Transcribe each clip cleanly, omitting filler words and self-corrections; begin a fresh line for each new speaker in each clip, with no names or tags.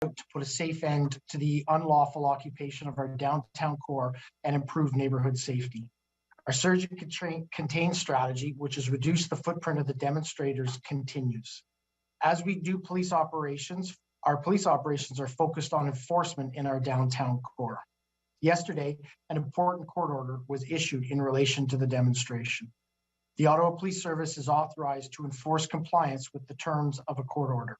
to put a safe end to the unlawful occupation of our downtown core and improve neighborhood safety. Our surge and contain strategy, which has reduced the footprint of the demonstrators, continues. As we do police operations, our police operations are focused on enforcement in our downtown core. Yesterday, an important court order was issued in relation to the demonstration. The Ottawa Police Service is authorized to enforce compliance with the terms of a court order.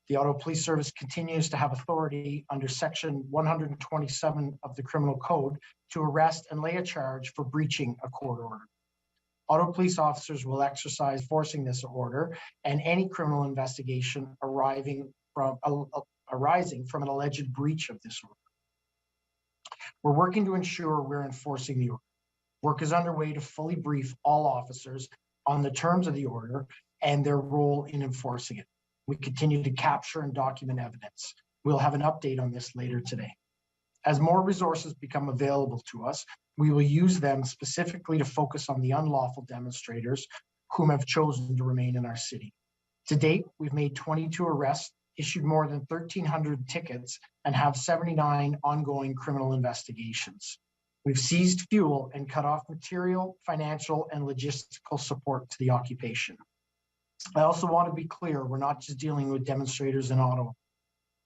The Ottawa Police Service continues to have authority under Section 127 of the Criminal Code to arrest and lay a charge for breaching a court order. Ottawa police officers will exercise enforcing this order and any criminal investigation arising from an alleged breach of this order. We're working to ensure we're enforcing the order. Work is underway to fully brief all officers on the terms of the order and their role in enforcing it. We continue to capture and document evidence. We'll have an update on this later today. As more resources become available to us, we will use them specifically to focus on the unlawful demonstrators whom have chosen to remain in our city. To date, we've made 22 arrests, issued more than 1,300 tickets, and have 79 ongoing criminal investigations. We've seized fuel and cut off material, financial, and logistical support to the occupation. I also want to be clear, we're not just dealing with demonstrators in Ottawa.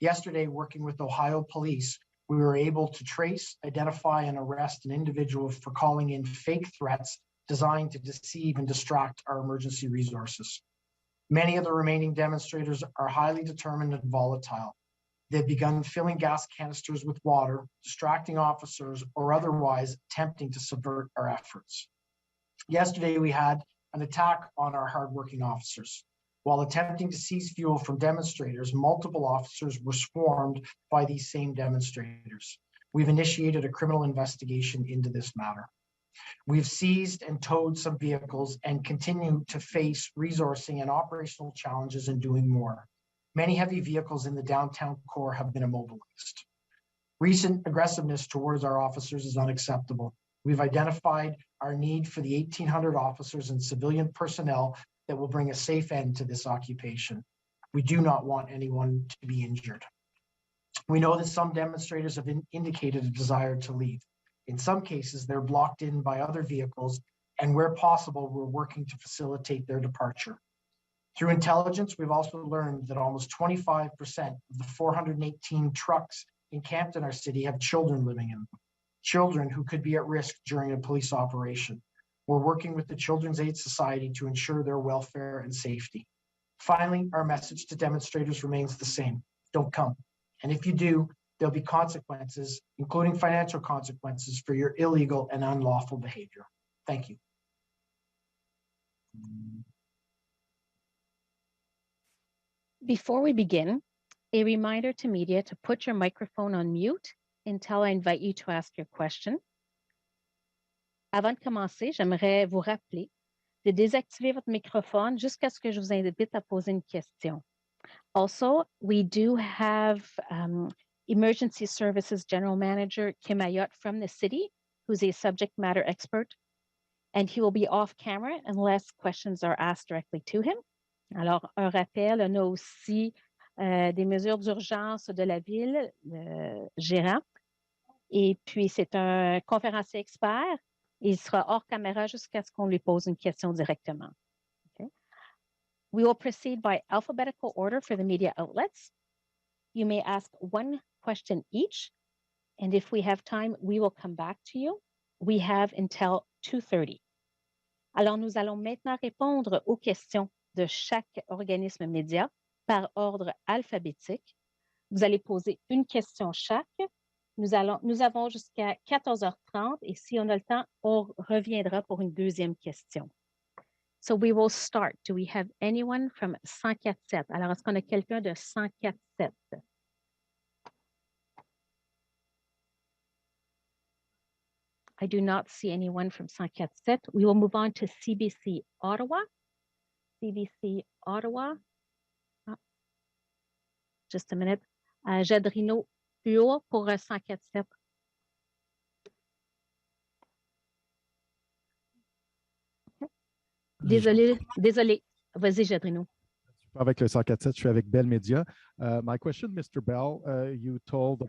Yesterday, working with Ohio Police, we were able to trace, identify, and arrest an individual for calling in fake threats designed to deceive and distract our emergency resources. Many of the remaining demonstrators are highly determined and volatile. They've begun filling gas canisters with water, distracting officers, or otherwise attempting to subvert our efforts. Yesterday, we had an attack on our hardworking officers. While attempting to seize fuel from demonstrators, multiple officers were swarmed by these same demonstrators. We've initiated a criminal investigation into this matter. We've seized and towed some vehicles and continue to face resourcing and operational challenges in doing more. Many heavy vehicles in the downtown core have been immobilized. Recent aggressiveness towards our officers is unacceptable. We've identified our need for the 1,800 officers and civilian personnel that will bring a safe end to this occupation. We do not want anyone to be injured. We know that some demonstrators have indicated a desire to leave. In some cases, they're blocked in by other vehicles, and where possible, we're working to facilitate their departure. Through intelligence, we've also learned that almost 25% of the 418 trucks encamped in our city have children living in them, children who could be at risk during a police operation. We're working with the Children's Aid Society to ensure their welfare and safety. Finally, our message to demonstrators remains the same: don't come. And if you do, there'll be consequences, including financial consequences, for your illegal and unlawful behavior. Thank you.
Before we begin, a reminder to media to put your microphone on mute until I invite you to ask your question. Avant de commencer, j'aimerais vous rappeler de désactiver votre microphone jusqu'à ce que je vous invite à poser une question. Also, we do have Emergency Services General Manager Kim Ayotte from the city, who's a subject matter expert, and he will be off camera unless questions are asked directly to him. Alors, un rappel, on a aussi des mesures d'urgence de la ville, le gérant, et puis c'est un conférencier expert. Il sera hors caméra jusqu'à ce qu'on lui pose une question directement. Okay. We will proceed by alphabetical order for the media outlets. You may ask one question each, and if we have time, we will come back to you. We have until 2:30. Alors, nous allons maintenant répondre aux questions de chaque organisme média par ordre alphabétique. Vous allez poser une question chaque. Nous avons jusqu'à 14h30 et si on a le temps, on reviendra pour une deuxième question. So we will start. Do we have anyone from 104.7? Alors, est-ce qu'on a quelqu'un de 104.7? I do not see anyone from 104.7. We will move on to CBC Ottawa. CBC Ottawa. Oh, just a minute. Jadrino Puo pour 104.7. Okay. Désolé. Vas-y, Jadrino.
pas avec le 147, je suis avec Bell Media. My question, Mr. Bell, you told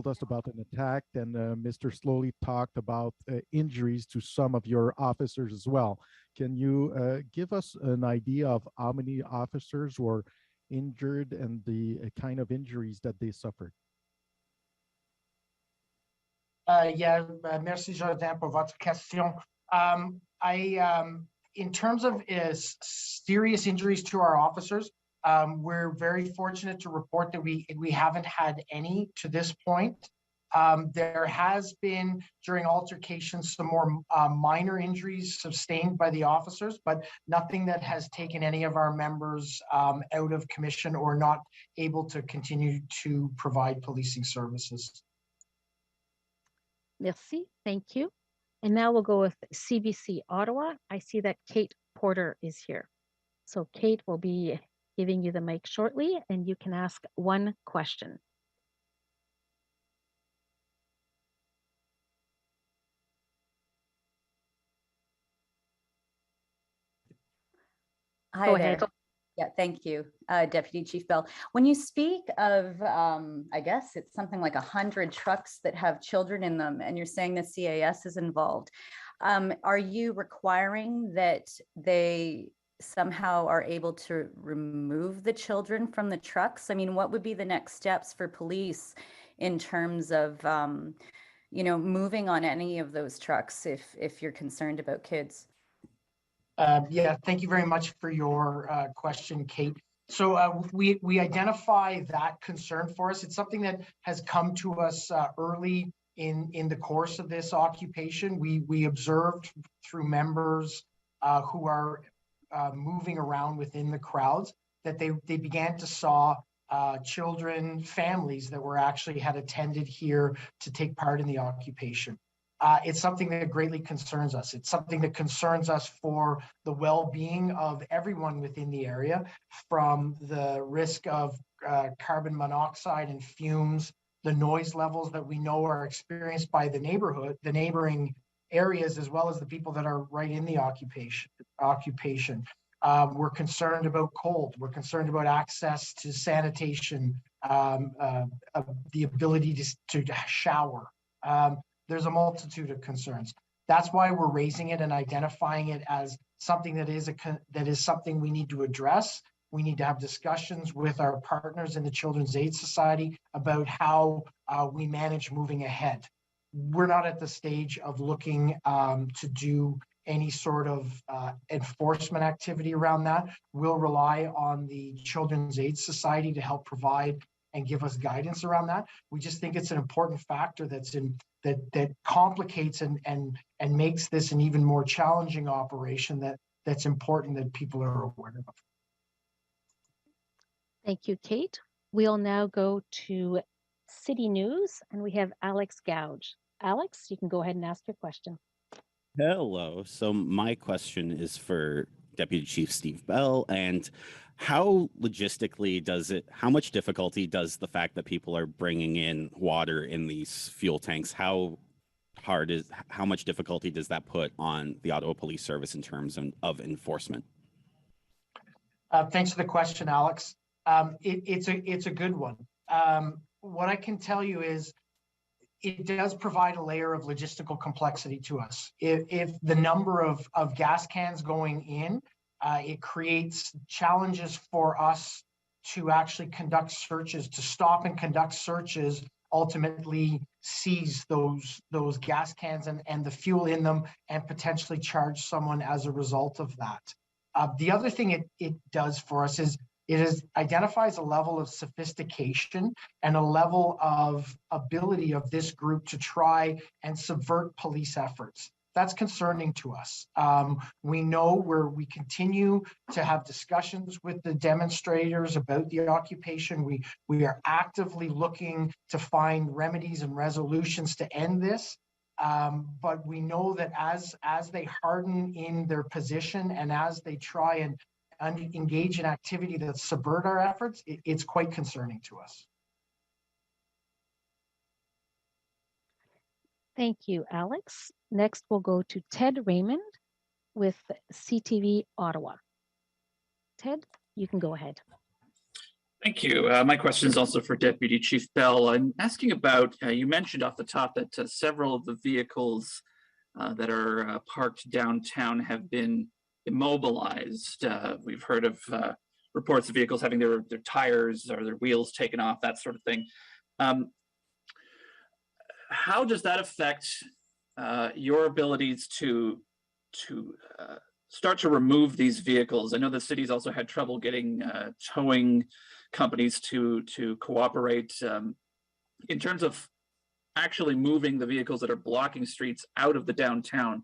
us about an attack, and Mr. Slowly talked about injuries to some of your officers as well. Can you give us an idea of how many officers were injured and the kind of injuries that they suffered?
Merci Jordan pour votre question. In terms of serious injuries to our officers, we're very fortunate to report that we haven't had any to this point. There has been, during altercations, some more minor injuries sustained by the officers, but nothing that has taken any of our members out of commission or not able to continue to provide policing services.
Merci. Thank you. And now we'll go with CBC Ottawa. I see that Kate Porter is here. So Kate will be giving you the mic shortly, and you can ask one question.
Hi
Go
there.
ahead.
Yeah, thank you, Deputy Chief Bell. When you speak of, I guess it's something like 100 trucks that have children in them, and you're saying the CAS is involved, are you requiring that they somehow are able to remove the children from the trucks? I mean, what would be the next steps for police in terms of, moving on any of those trucks if you're concerned about kids?
Thank you very much for your question, Kate. So we identify that concern for us. It's something that has come to us early in the course of this occupation. We observed through members who are moving around within the crowds that they began to saw children, families that were actually had attended here to take part in the occupation. It's something that greatly concerns us. It's something that concerns us for the well-being of everyone within the area, from the risk of carbon monoxide and fumes, the noise levels that we know are experienced by the neighboring areas, as well as the people that are right in the occupation. We're concerned about cold. We're concerned about access to sanitation, the ability to shower. There's a multitude of concerns. That's why we're raising it and identifying it as something that is something we need to address. We need to have discussions with our partners in the Children's Aid Society about how we manage moving ahead. We're not at the stage of looking to do any sort of enforcement activity around that. We'll rely on the Children's Aid Society to help provide and give us guidance around that. We just think it's an important factor that complicates and makes this an even more challenging operation that's important that people are aware of.
Thank you, Kate. We'll now go to City News, and we have Alex Gouge. Alex, you can go ahead and ask your question.
Hello. So my question is for Deputy Chief Steve Bell, and how logistically how much difficulty does the fact that people are bringing in water in these fuel tanks, how much difficulty does that put on the Ottawa Police Service in terms of enforcement?
Thanks for the question, Alex. It's a good one. What I can tell you is it does provide a layer of logistical complexity to us. If the number of gas cans going in, it creates challenges for us to actually conduct searches, to stop and conduct searches, ultimately seize those gas cans and the fuel in them, and potentially charge someone as a result of that. The other thing it does for us is identifies a level of sophistication and a level of ability of this group to try and subvert police efforts. That's concerning to us. We know where we continue to have discussions with the demonstrators about the occupation. We are actively looking to find remedies and resolutions to end this. But we know that as they harden in their position and as they try and engage in activity that subvert our efforts, it's quite concerning to us.
Thank you, Alex. Next, we'll go to Ted Raymond with CTV Ottawa. Ted, you can go ahead.
Thank you. My question is also for Deputy Chief Bell. I'm asking about, you mentioned off the top that several of the vehicles that are parked downtown have been immobilized. We've heard of reports of vehicles having their tires or their wheels taken off, that sort of thing. How does that affect your abilities to start to remove these vehicles? I know the city's also had trouble getting towing companies to cooperate. In terms of actually moving the vehicles that are blocking streets out of the downtown,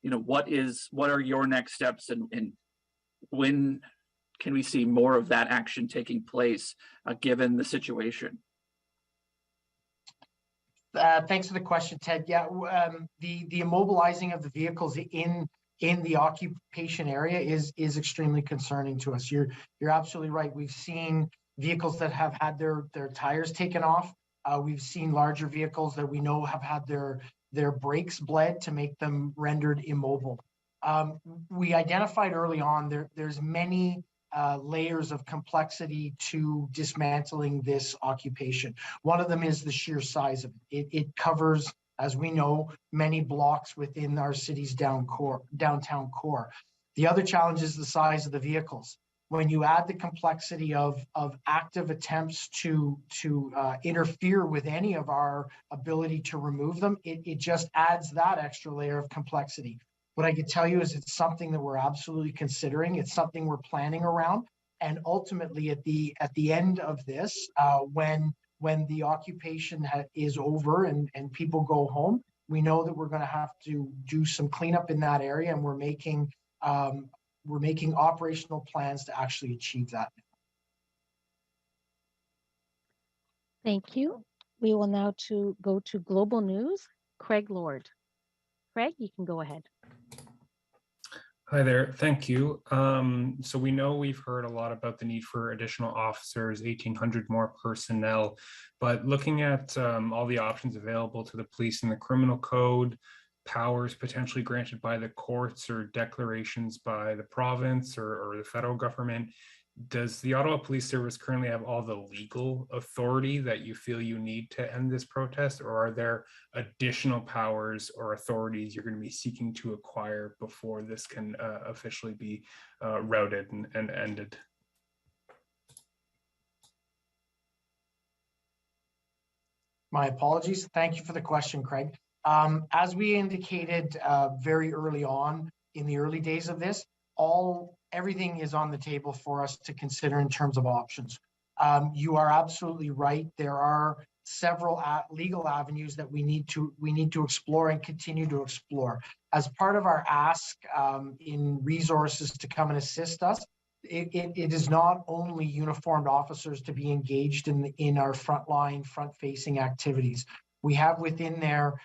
what are your next steps, and when can we see more of that action taking place given the situation?
Thanks for the question, Ted. Yeah, the immobilizing of the vehicles in the occupation area is extremely concerning to us. You're absolutely right. We've seen vehicles that have had their tires taken off. We've seen larger vehicles that we know have had their brakes bled to make them rendered immobile. We identified early on there's many layers of complexity to dismantling this occupation. One of them is the sheer size of it. It covers, as we know, many blocks within our city's downtown core. The other challenge is the size of the vehicles. When you add the complexity of active attempts to interfere with any of our ability to remove them, it just adds that extra layer of complexity. What I can tell you is it's something that we're absolutely considering. It's something we're planning around. And ultimately, at the end of this, when the occupation is over and people go home, we know that we're going to have to do some cleanup in that area, and we're making operational plans to actually achieve that.
Thank you. We will now go to Global News. Craig Lord. Craig, you can go ahead.
Hi there, thank you. So we know we've heard a lot about the need for additional officers, 1,800 more personnel, but looking at all the options available to the police in the criminal code, powers potentially granted by the courts or declarations by the province or the federal government, does the Ottawa Police Service currently have all the legal authority that you feel you need to end this protest, or are there additional powers or authorities you're going to be seeking to acquire before this can officially be routed and ended?
My apologies. Thank you for the question, Craig. As we indicated very early on in the early days of this, everything is on the table for us to consider in terms of options. You are absolutely right. There are several legal avenues that we need to explore and continue to explore. As part of our ask in resources to come and assist us, it is not only uniformed officers to be engaged in our frontline, front-facing activities. We have within there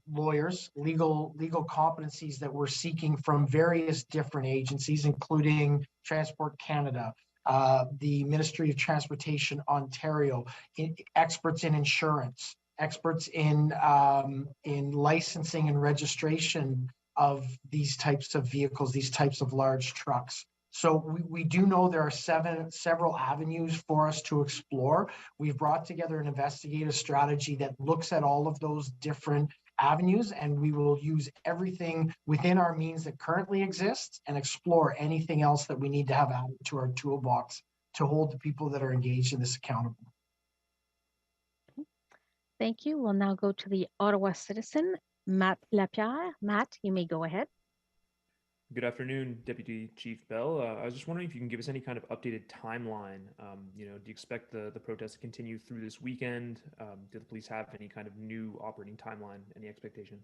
lawyers, legal competencies that we're seeking from various different agencies, including Transport Canada, the Ministry of Transportation Ontario, experts in insurance, experts in licensing and registration of these types of vehicles, these types of large trucks. So we do know there are several avenues for us to explore. We've brought together an investigative strategy that looks at all of those different avenues, and we will use everything within our means that currently exists and explore anything else that we need to have added to our toolbox to hold the people that are engaged in this accountable.
Thank you. We'll now go to the Ottawa Citizen, Matt Lapierre. Matt, you may go ahead.
Good afternoon, Deputy Chief Bell. I was just wondering if you can give us any kind of updated timeline. Do you expect the protest to continue through this weekend? Do the police have any kind of new operating timeline, any expectation?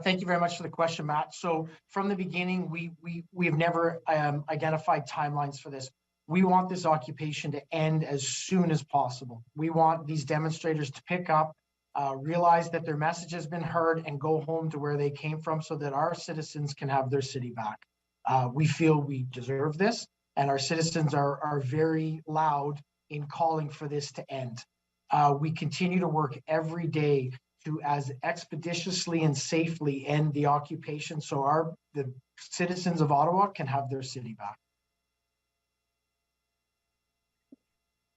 Thank you very much for the question, Matt. So from the beginning, we have never identified timelines for this. We want this occupation to end as soon as possible. We want these demonstrators to pick up, realize that their message has been heard, and go home to where they came from so that our citizens can have their city back. We feel we deserve this, and our citizens are very loud in calling for this to end. We continue to work every day to as expeditiously and safely end the occupation so the citizens of Ottawa can have their city back.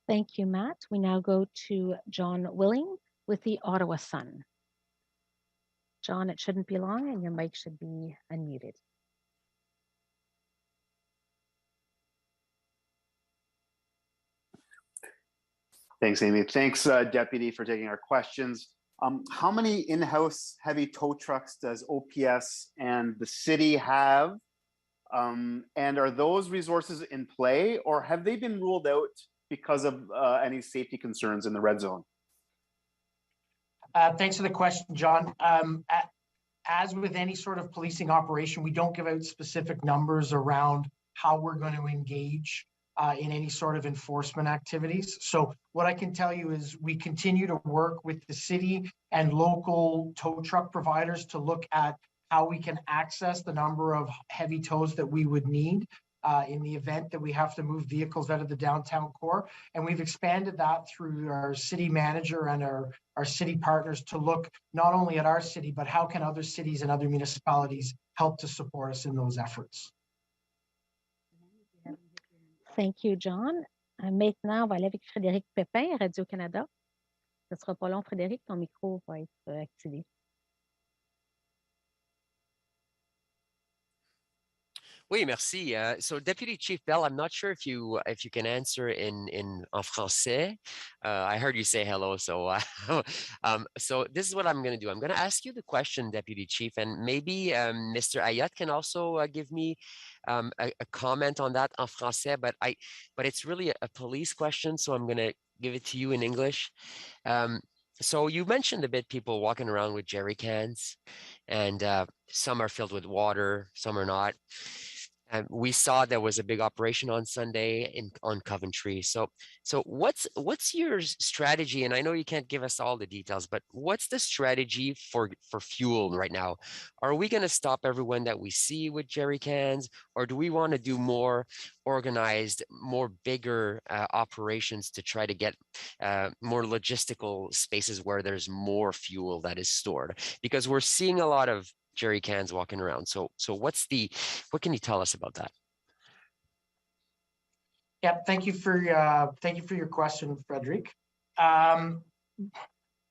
Thank you, Matt. We now go to John Willing with the Ottawa Sun. John, it shouldn't be long and your mic should be unmuted.
Thanks, Amy. Thanks, Deputy, for taking our questions. How many in-house heavy tow trucks does OPS and the city have? And are those resources in play, or have they been ruled out because of any safety concerns in the red zone?
Thanks for the question, John. As with any sort of policing operation, we don't give out specific numbers around how we're going to engage in any sort of enforcement activities. So what I can tell you is we continue to work with the city and local tow truck providers to look at how we can access the number of heavy tows that we would need in the event that we have to move vehicles out of the downtown core. And we've expanded that through our city manager and our city partners to look not only at our city, but how can other cities and other municipalities help to support us in those efforts.
Thank you, John. Maintenant, on va aller avec Frédéric Pépin, Radio-Canada. Ce ne sera pas long, Frédéric, ton micro va être activé.
Oui, merci. So, Deputy Chief Bell, I'm not sure if you can answer in français. I heard you say hello, so so this is what I'm going to do. I'm going to ask you the question, Deputy Chief, and maybe Mr. Ayotte can also give me a comment on that en français. But it's really a police question, so I'm going to give it to you in English. So you mentioned a bit people walking around with jerry cans, and some are filled with water, some are not. We saw there was a big operation on Sunday on Coventry. So what's your strategy? And I know you can't give us all the details, but what's the strategy for fuel right now? Are we going to stop everyone that we see with jerry cans, or do we want to do more organized, more bigger operations to try to get more logistical spaces where there's more fuel that is stored? Because we're seeing a lot of jerry cans walking around. So what can you tell us about that?
Yeah, thank you for your question, Frederick.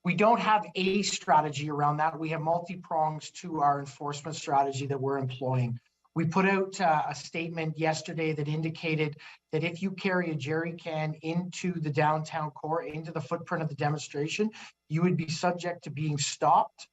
We don't have a strategy around that. We have multi-prongs to our enforcement strategy that we're employing. We put out a statement yesterday that indicated that if you carry a jerry can into the downtown core, into the footprint of the demonstration, you would be subject to being stopped,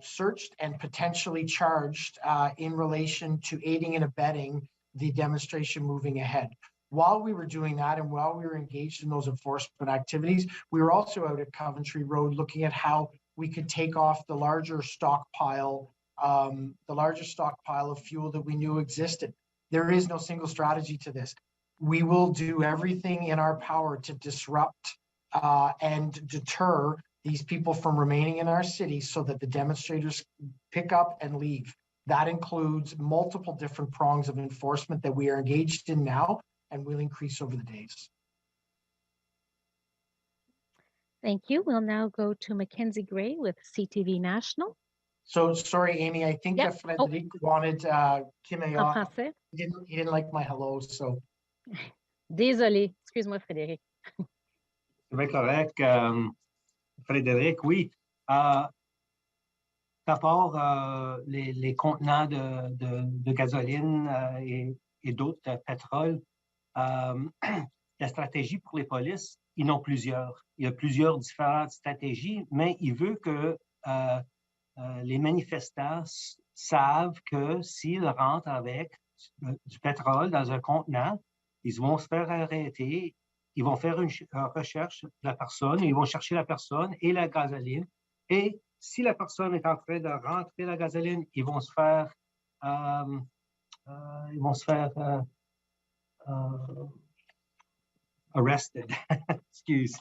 searched, and potentially charged in relation to aiding and abetting the demonstration moving ahead. While we were doing that and while we were engaged in those enforcement activities, we were also out at Coventry Road looking at how we could take off the larger stockpile of fuel that we knew existed. There is no single strategy to this. We will do everything in our power to disrupt and deter these people from remaining in our city so that the demonstrators pick up and leave. That includes multiple different prongs of enforcement that we are engaged in now and will increase over the days.
Thank you. We'll now go to Mackenzie Gray with CTV National.
So sorry, Amy, I think that Frédéric wanted Kim Ayotte. He didn't like my hello, so.
Désolé. Excuse-moi, Frédéric.
C'est bien correct. Frédéric, oui. D'abord, les contenants de gasoline et d'autres pétrole, la stratégie pour les polices, ils en ont plusieurs. Il y a plusieurs différentes stratégies, mais il veut que les manifestants savent que s'ils rentrent avec du pétrole dans un contenant, ils vont se faire arrêter. Ils vont faire une recherche de la personne, ils vont chercher la personne et la gasoline. Et si la personne est en train de rentrer la gasoline, ils vont se faire arrested. Excuse.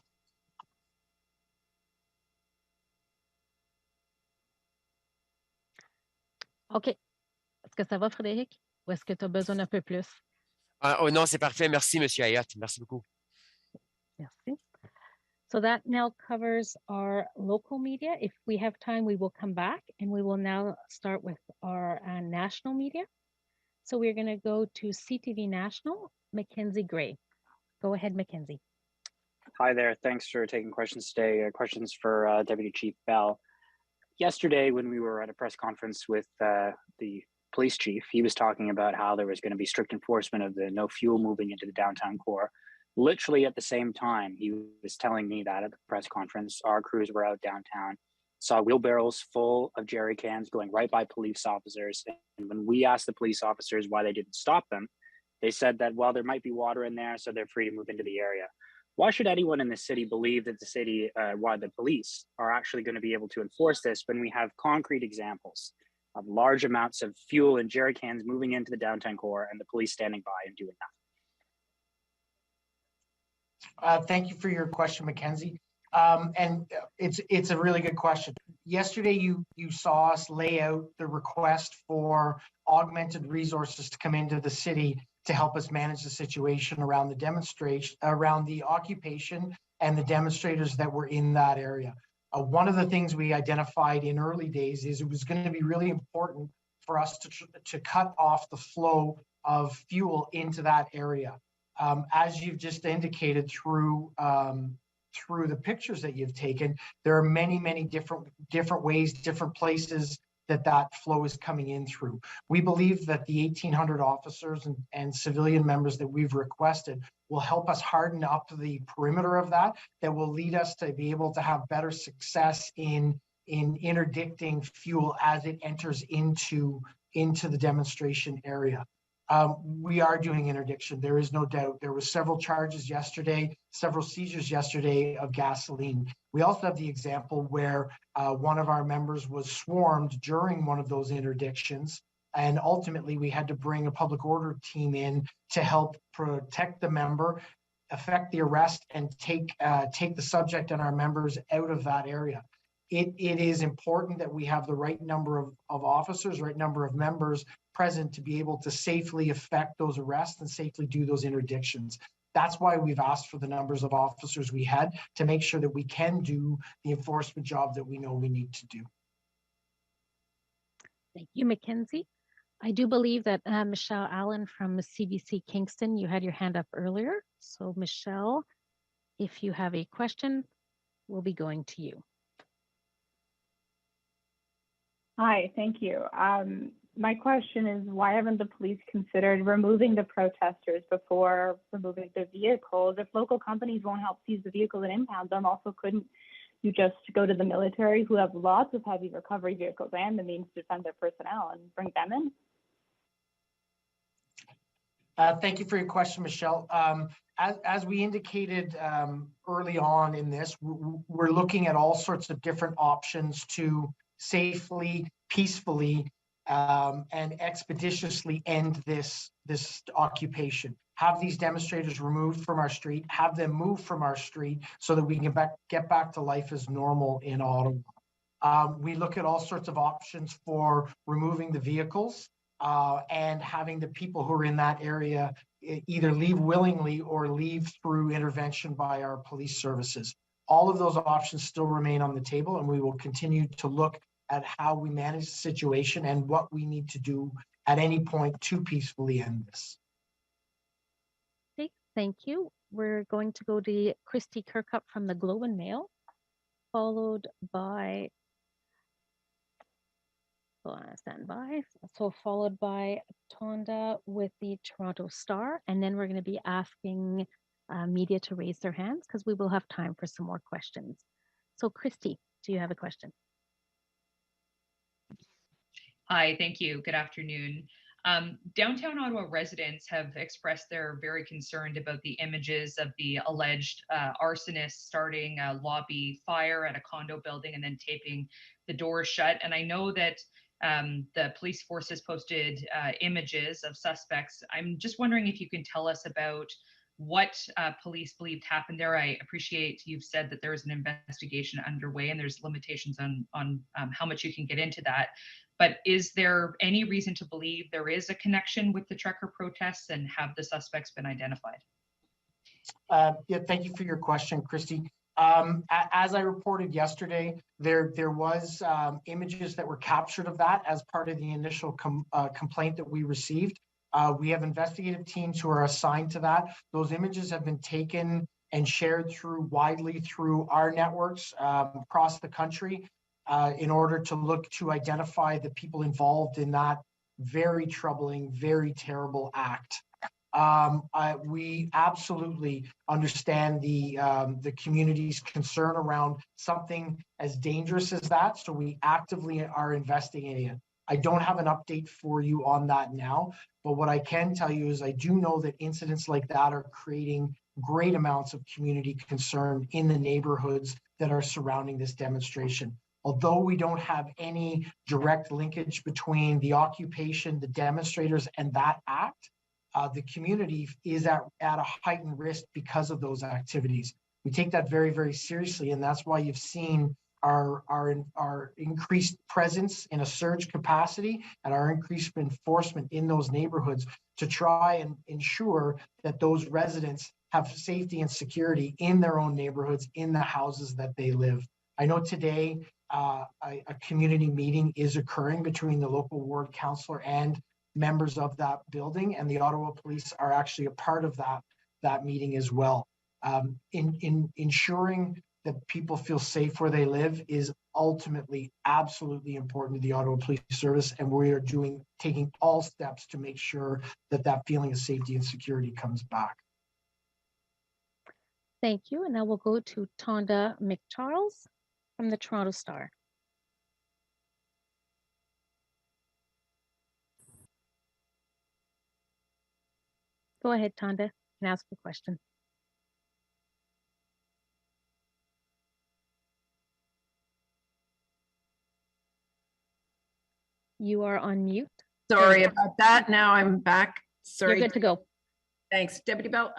OK. Est-ce que ça va, Frédéric? Ou est-ce que tu as besoin d'un peu plus?
Oh non, c'est parfait. Merci, Monsieur Ayotte. Merci beaucoup.
Merci. So that now covers our local media. If we have time, we will come back and we will now start with our national media. So we're going to go to CTV National, Mackenzie Gray. Go ahead, Mackenzie.
Hi there. Thanks for taking questions today. Questions for Deputy Chief Bell. Yesterday, when we were at a press conference with the police chief, he was talking about how there was going to be strict enforcement of the no fuel moving into the downtown core. Literally at the same time, he was telling me that at the press conference, our crews were out downtown, saw wheelbarrows full of jerry cans going right by police officers. And when we asked the police officers why they didn't stop them, they said that, well, there might be water in there, so they're free to move into the area. Why should anyone in the city believe that why the police are actually going to be able to enforce this when we have concrete examples of large amounts of fuel and jerry cans moving into the downtown core and the police standing by and doing nothing?
Thank you for your question, Mackenzie. And it's a really good question. Yesterday, you saw us lay out the request for augmented resources to come into the city to help us manage the situation around the demonstration, around the occupation and the demonstrators that were in that area. One of the things we identified in early days is it was going to be really important for us to cut off the flow of fuel into that area. As you've just indicated through the pictures that you've taken, there are many different ways, different places that flow is coming in through. We believe that the 1,800 officers and civilian members that we've requested will help us harden up the perimeter of that will lead us to be able to have better success in interdicting fuel as it enters into the demonstration area. We are doing interdiction. There is no doubt. There were several charges yesterday, several seizures yesterday of gasoline. We also have the example where one of our members was swarmed during one of those interdictions. And ultimately, we had to bring a public order team in to help protect the member, effect the arrest, and take the subject and our members out of that area. It is important that we have the right number of officers, right number of members present to be able to safely effect those arrests and safely do those interdictions. That's why we've asked for the numbers of officers we had to make sure that we can do the enforcement job that we know we need to do.
Thank you, Mackenzie. I do believe that Michelle Allen from CBC Kingston, you had your hand up earlier. So Michelle, if you have a question, we'll be going to you.
Hi, thank you. My question is, why haven't the police considered removing the protesters before removing the vehicles? If local companies won't help seize the vehicles and impound them, also couldn't you just go to the military, who have lots of heavy recovery vehicles and the means to defend their personnel, and bring them in?
Thank you for your question, Michelle. As we indicated early on in this, we're looking at all sorts of different options to safely, peacefully, and expeditiously end this occupation. Have these demonstrators removed from our street, have them move from our street so that we can get back to life as normal in Ottawa. We look at all sorts of options for removing the vehicles and having the people who are in that area either leave willingly or leave through intervention by our police services. All of those options still remain on the table, and we will continue to look at how we manage the situation and what we need to do at any point to peacefully end this.
Okay, thank you. We're going to go to Christy Kirkup from the Globe and Mail, followed by, followed by Tonda with the Toronto Star, and then we're going to be asking media to raise their hands because we will have time for some more questions. So Christy, do you have a question?
Hi, thank you. Good afternoon. Downtown Ottawa residents have expressed they're very concerned about the images of the alleged arsonist starting a lobby fire at a condo building and then taping the doors shut. And I know that the police force has posted images of suspects. I'm just wondering if you can tell us about what police believed happened there. I appreciate you've said that there is an investigation underway and there's limitations on how much you can get into that. But is there any reason to believe there is a connection with the trucker protests, and have the suspects been identified?
Yeah, thank you for your question, Christy. As I reported yesterday, there was images that were captured of that as part of the initial complaint that we received. We have investigative teams who are assigned to that. Those images have been taken and shared widely through our networks across the country in order to look to identify the people involved in that very troubling, very terrible act. We absolutely understand the community's concern around something as dangerous as that, so we actively are investigating it. I don't have an update for you on that now, but what I can tell you is I do know that incidents like that are creating great amounts of community concern in the neighborhoods that are surrounding this demonstration. Although we don't have any direct linkage between the occupation, the demonstrators, and that act, the community is at a heightened risk because of those activities. We take that very, very seriously, and that's why you've seen our increased presence in a surge capacity and our increased enforcement in those neighborhoods to try and ensure that those residents have safety and security in their own neighborhoods, in the houses that they live. I know today a community meeting is occurring between the local ward councillor and members of that building, and the Ottawa Police are actually a part of that meeting as well. In ensuring that people feel safe where they live is ultimately absolutely important to the Ottawa Police Service, and we are taking all steps to make sure that that feeling of safety and security comes back.
Thank you. And now we'll go to Tonda McCharles from the Toronto Star. Go ahead, Tonda, and ask your question. You are on mute.
Sorry about that. Now I'm back. Sorry.
You're good to go.
Thanks, Deputy Bell.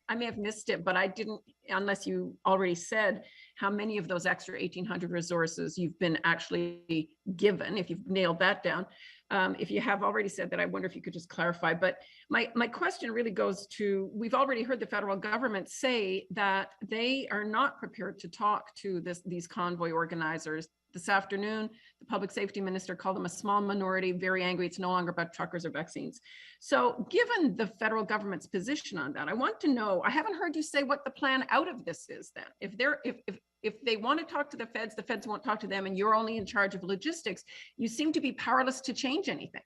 I may have missed it, but I didn't, unless you already said how many of those extra 1,800 resources you've been actually given, if you've nailed that down. If you have already said that, I wonder if you could just clarify. But my question really goes to, we've already heard the federal government say that they are not prepared to talk to these convoy organizers. This afternoon, the public safety minister called them a small minority, very angry. It's no longer about truckers or vaccines. So given the federal government's position on that, I want to know, I haven't heard you say what the plan out of this is then. If they want to talk to the feds won't talk to them, and you're only in charge of logistics, you seem to be powerless to change anything.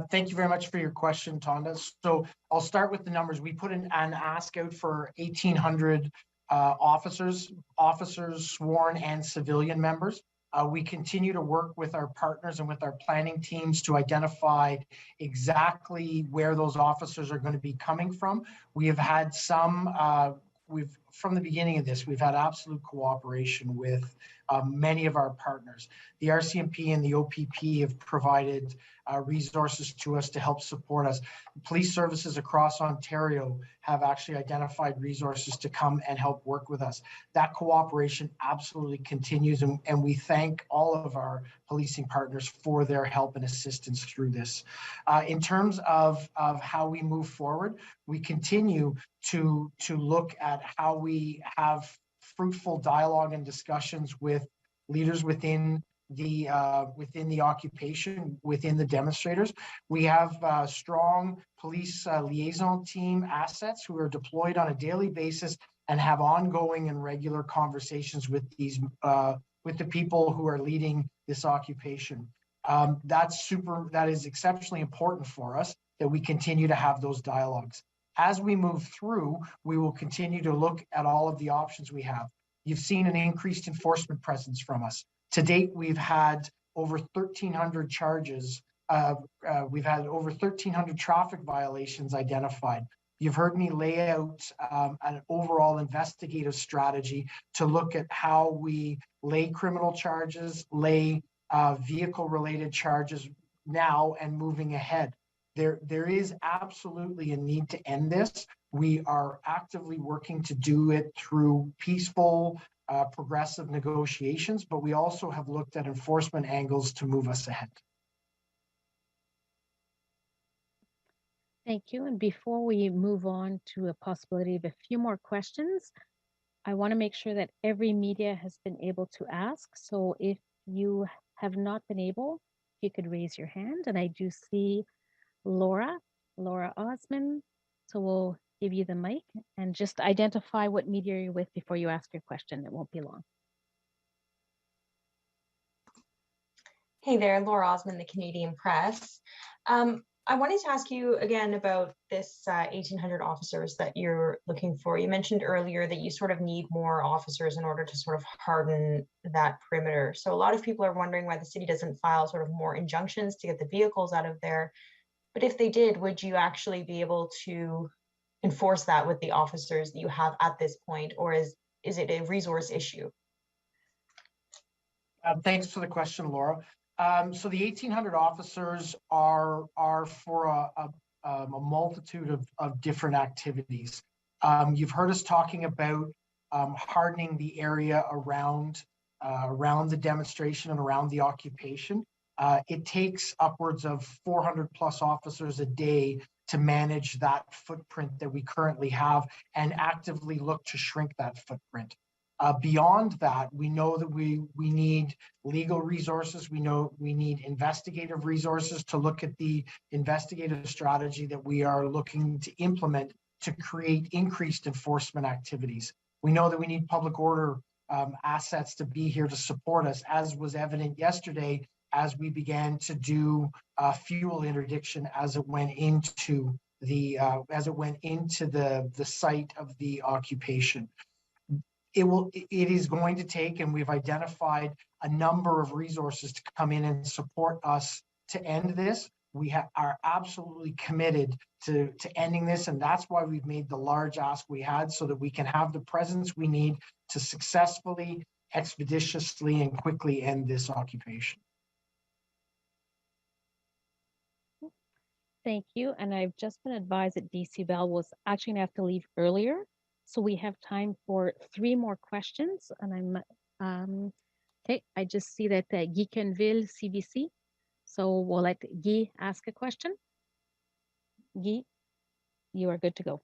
Thank you very much for your question, Tonda. So I'll start with the numbers. We put an ask out for 1,800 officers, sworn and civilian members. We continue to work with our partners and with our planning teams to identify exactly where those officers are going to be coming from. We have had from the beginning of this, we've had absolute cooperation with many of our partners. The RCMP and the OPP have provided resources to us to help support us. Police services across Ontario have actually identified resources to come and help work with us. That cooperation absolutely continues, and we thank all of our policing partners for their help and assistance through this. In terms of how we move forward, we continue to look at how we have fruitful dialogue and discussions with leaders within the occupation, within the demonstrators. We have strong police liaison team assets who are deployed on a daily basis and have ongoing and regular conversations with with the people who are leading this occupation. That is exceptionally important for us, that we continue to have those dialogues. As we move through, we will continue to look at all of the options we have. You've seen an increased enforcement presence from us. To date, we've had over 1,300 charges. We've had over 1,300 traffic violations identified. You've heard me lay out an overall investigative strategy to look at how we lay criminal charges, lay vehicle-related charges now and moving ahead. There is absolutely a need to end this. We are actively working to do it through peaceful, progressive negotiations, but we also have looked at enforcement angles to move us ahead.
Thank you. And before we move on to a possibility of a few more questions, I want to make sure that every media has been able to ask. So if you have not been able, you could raise your hand. And I do see Laura Osman. So we'll give you the mic and just identify what media you're with before you ask your question. It won't be long.
Hey there, Laura Osman, the Canadian Press. I wanted to ask you again about this 1,800 officers that you're looking for. You mentioned earlier that you sort of need more officers in order to sort of harden that perimeter. So a lot of people are wondering why the city doesn't file sort of more injunctions to get the vehicles out of there. But if they did, would you actually be able to enforce that with the officers that you have at this point, or is it a resource issue?
Thanks for the question, Laura. So the 1,800 officers are for a multitude of different activities. You've heard us talking about hardening the area around the demonstration and around the occupation. It takes upwards of 400 plus officers a day to manage that footprint that we currently have and actively look to shrink that footprint. Beyond that, we know that we need legal resources. We know we need investigative resources to look at the investigative strategy that we are looking to implement to create increased enforcement activities. We know that we need public order assets to be here to support us, as was evident yesterday as we began to do fuel interdiction as it went into the site of the occupation. It is going to take, and we've identified a number of resources to come in and support us to end this. We are absolutely committed to ending this, and that's why we've made the large ask we had, so that we can have the presence we need to successfully, expeditiously, and quickly end this occupation.
Thank you. And I've just been advised that DC Bell was actually gonna have to leave earlier. So we have time for 3 more questions. And okay, I just see that Guy Quenneville, CBC. So we'll let Guy ask a question. Guy, you are good to go.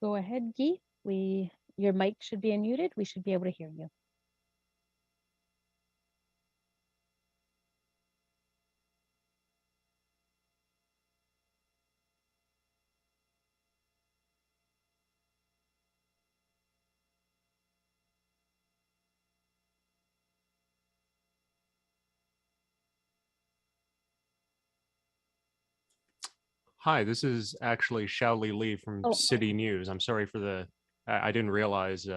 Go ahead, Guy. Your mic should be unmuted. We should be able to hear you.
Hi, this is actually Xiaoli Li from City News. I'm sorry for the, I didn't realize.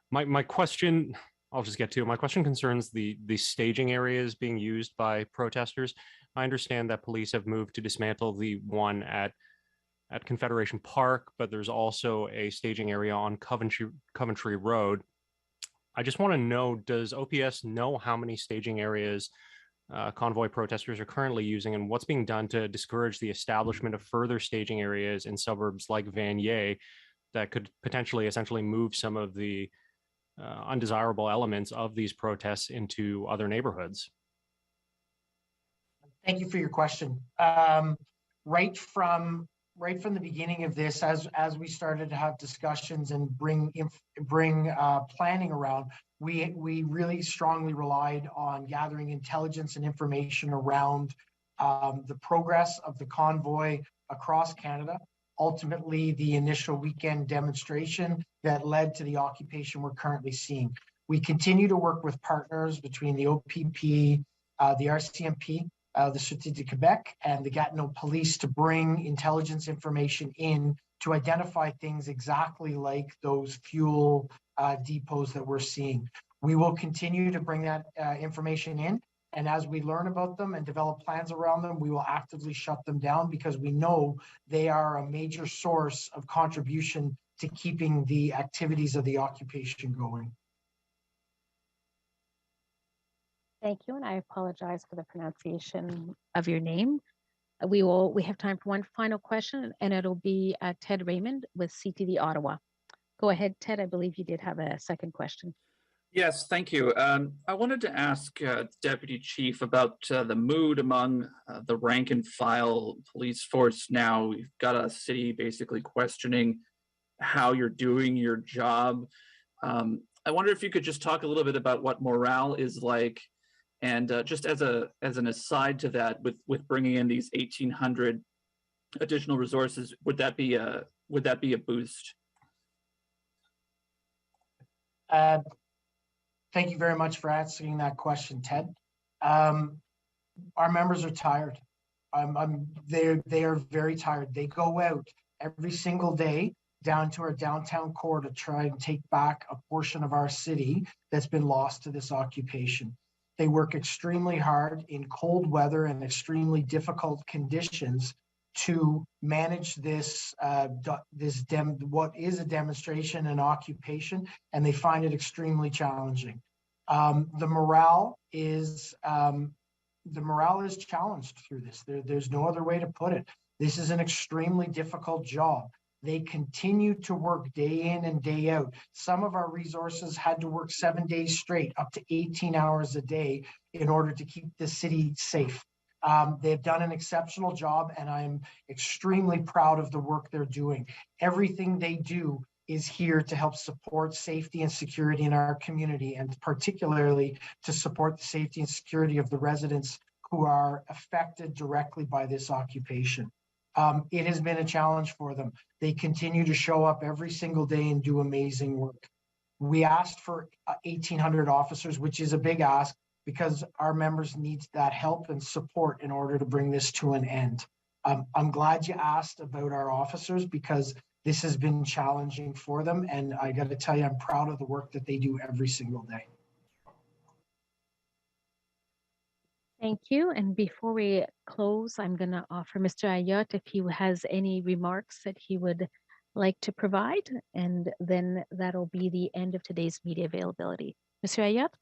My question, I'll just get to it. My question concerns the staging areas being used by protesters. I understand that police have moved to dismantle the one at Confederation Park, but there's also a staging area on Coventry Road. I just want to know, does OPS know how many staging areas convoy protesters are currently using, and what's being done to discourage the establishment of further staging areas in suburbs like Vanier that could potentially essentially move some of the undesirable elements of these protests into other neighborhoods?
Thank you for your question. Right from the beginning of this, as we started to have discussions and bring planning around, we really strongly relied on gathering intelligence and information around the progress of the convoy across Canada, ultimately the initial weekend demonstration that led to the occupation we're currently seeing. We continue to work with partners between the OPP, the RCMP, the Sûreté de Québec, and the Gatineau Police to bring intelligence information in to identify things exactly like those fuel depots that we're seeing. We will continue to bring that information in, and as we learn about them and develop plans around them, we will actively shut them down, because we know they are a major source of contribution to keeping the activities of the occupation going.
Thank you, and I apologize for the pronunciation of your name. We have time for one final question, and it'll be Ted Raymond with CTV Ottawa. Go ahead, Ted. I believe you did have a second question.
Yes, thank you. I wanted to ask Deputy Chief about the mood among the rank and file police force now. We've got a city basically questioning how you're doing your job. I wonder if you could just talk a little bit about what morale is like, and just as an aside to that, with bringing in these 1,800 additional resources, would that be a boost?
Thank you very much for asking that question, Ted. Our members are tired. They are very tired. They go out every single day down to our downtown core to try and take back a portion of our city that's been lost to this occupation. They work extremely hard in cold weather and extremely difficult conditions to manage this, what is a demonstration and occupation, and they find it extremely challenging. The morale is challenged through this. There's no other way to put it. This is an extremely difficult job. They continue to work day in and day out. Some of our resources had to work 7 days straight, up to 18 hours a day, in order to keep the city safe. They've done an exceptional job, and I'm extremely proud of the work they're doing. Everything they do is here to help support safety and security in our community, and particularly to support the safety and security of the residents who are affected directly by this occupation. It has been a challenge for them. They continue to show up every single day and do amazing work. We asked for 1,800 officers, which is a big ask, because our members need that help and support in order to bring this to an end. I'm glad you asked about our officers, because this has been challenging for them. And I got to tell you, I'm proud of the work that they do every single day.
Thank you. And before we close, I'm going to offer Mr. Ayotte if he has any remarks that he would like to provide, and then that'll be the end of today's media availability. Mr. Ayotte?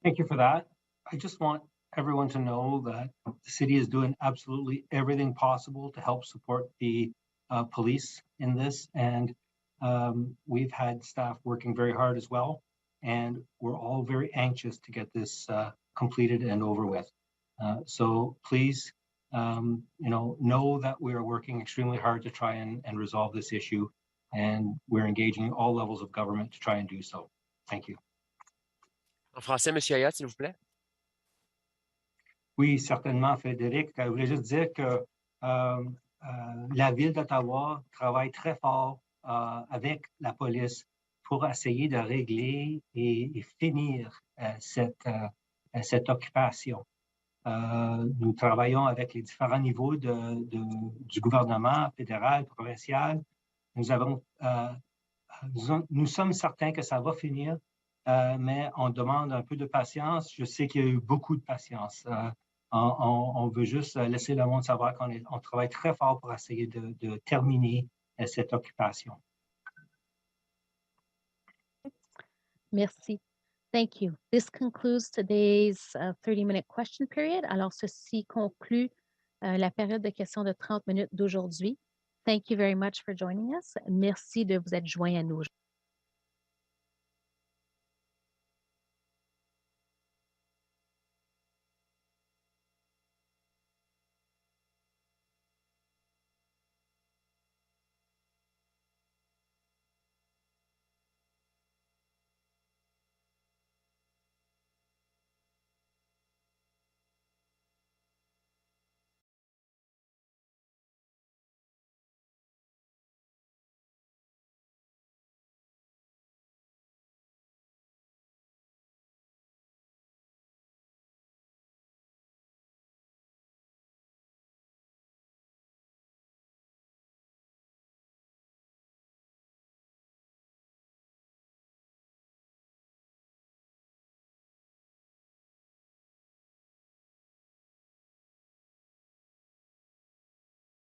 Thank you for that. I just want everyone to know that the city is doing absolutely everything possible to help support the police in this. And we've had staff working very hard as well. And we're all very anxious to get this completed and over with. So please, know that we are working extremely hard to try and resolve this issue. And we're engaging all levels of government to try and do so. Thank you.
En français, Monsieur Ayotte, s'il vous plaît.
Oui, certainement, Frédéric. Je voulais juste dire que la Ville d'Ottawa travaille très fort avec la police pour essayer de régler et finir cette occupation. Nous travaillons avec les différents niveaux du gouvernement fédéral, provincial. Nous sommes certains que ça va finir, mais on demande un peu de patience. Je sais qu'il y a eu beaucoup de patience. On veut juste laisser le monde savoir qu'on travaille très fort pour essayer de terminer cette occupation.
Merci. Thank you. This concludes today's 30-minute question period. Alors, ceci conclut la période de questions de 30 minutes d'aujourd'hui. Thank you very much for joining us. Merci de vous être joints à nous.